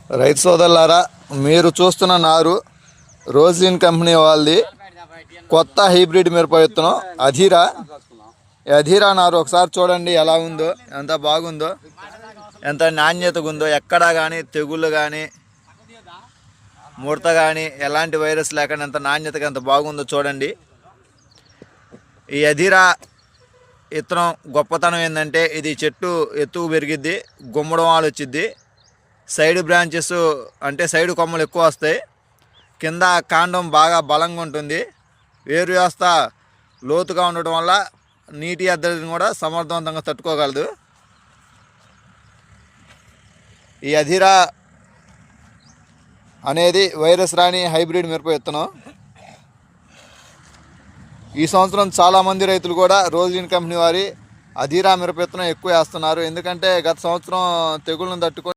రైతు సోదరులారా, మీరు చూస్తున్న నారు రోజ్లిన్ కంపెనీ వాళ్ళది కొత్త హైబ్రిడ్ మిరప విత్తనం అధీరా. అధీరా నారు ఒకసారి చూడండి ఎలా ఉందో, ఎంత బాగుందో, ఎంత నాణ్యతగా ఉందో. ఎక్కడా కానీ తెగుళ్ళు కానీ ముడత కానీ ఎలాంటి వైరస్ లేకుండా ఎంత నాణ్యతగా ఎంత బాగుందో చూడండి. ఈ అధీరా విత్తనం గొప్పతనం ఏంటంటే ఇది చెట్టు ఎత్తుకు పెరిగిద్ది, గుమ్మడం వాళ్ళు వచ్చిద్ది, సైడ్ బ్రాంచెస్ అంటే సైడ్ కొమ్మలు ఎక్కువ వస్తాయి, కింద కాండం బాగా బలంగా ఉంటుంది, వేరు వ్యవస్థ లోతుగా ఉండటం వల్ల నీటి ఎద్దడిని కూడా సమర్థవంతంగా తట్టుకోగలదు. ఈ అధీరా అనేది వైరస్ రాని హైబ్రిడ్ మిరప విత్తనం. ఈ సంవత్సరం చాలామంది రైతులు కూడా రోజ్లిన్ కంపెనీ వారి అధీరా మిరప విత్తనం ఎక్కువ వేస్తున్నారు. ఎందుకంటే గత సంవత్సరం తెగుళ్ళను తట్టుకొని